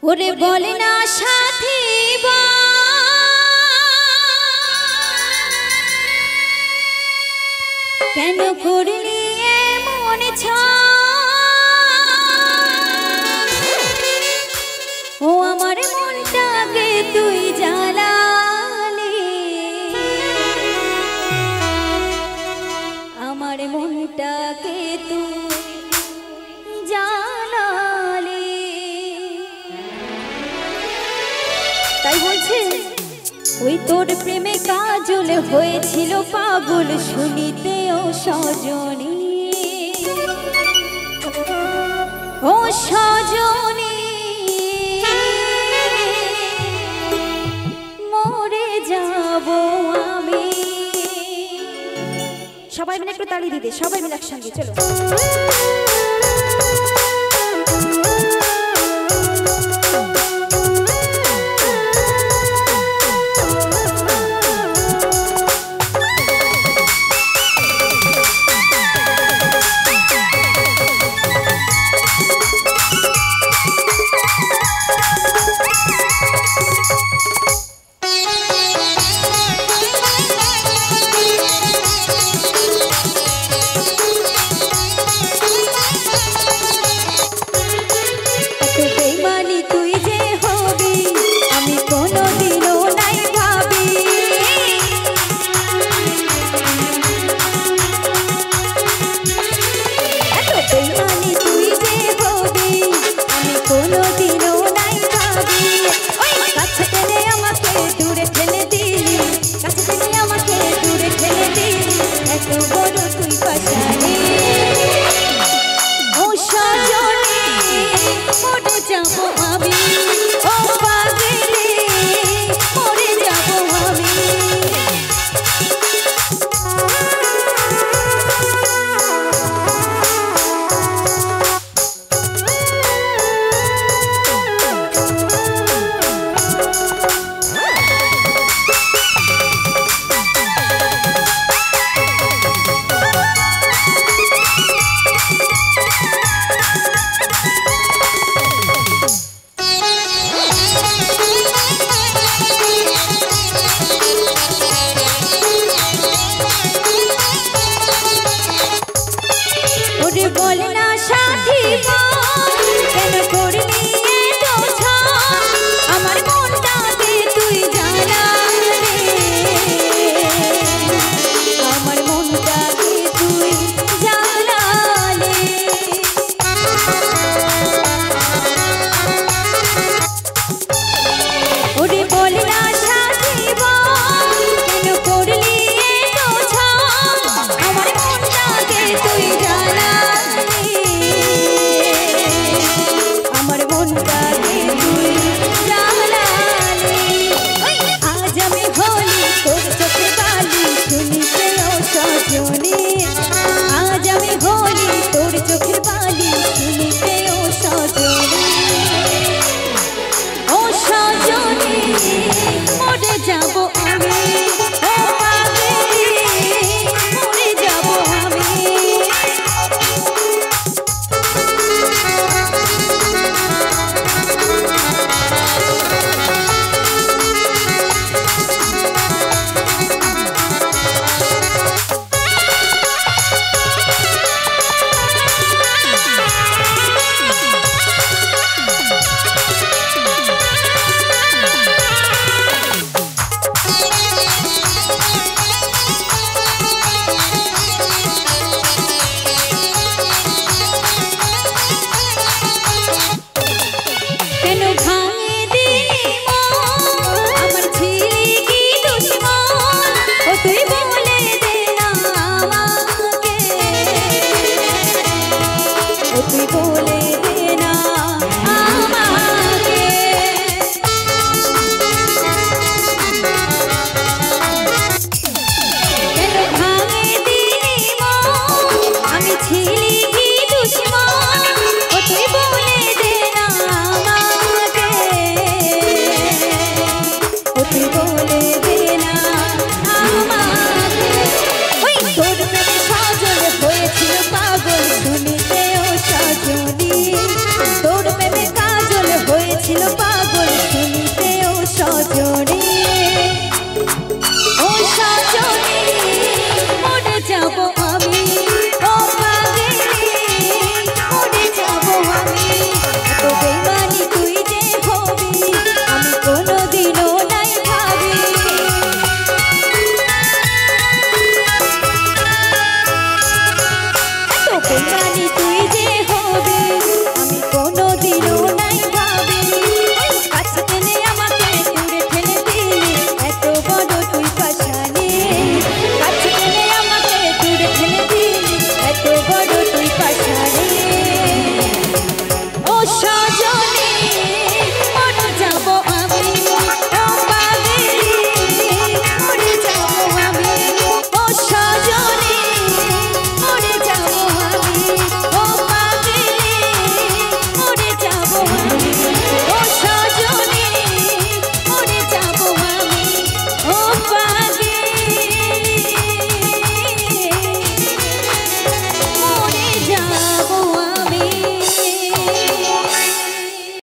ওরে বলে না সাথী কেন করলি এমন ও আমার মনটাকে তুই জ্বালালি আমার মনটাকে তুই জ্বালালি তাই বলছে ওই তোর প্রেমে কাজল হয়েছিল পাগল শুনিতে ও সজনী ও সজনী মরে যাব আমি সবাই মিলে একটু তালি দিতে সবাই মিলে একসঙ্গে চলো বলে না সাথী কেন করলি আমার মনটাকে তুই জ্বালালি আমার মনটাকে তুই জ্বালালি ওরে বলে না সাথী কেন করলি আমার মনটাকে তুই জ্বালালি আমার মনটাকে তুই জ্বালালি আজ আমি হলি তোর চোখে বালি শুনিতে ও সজনী আজ আমি হলি তোর চোখে বালি শুনিতে ও সজনী ও সজনী মরে যাব আমি ও পাগলি মরে যাব আমি ছিল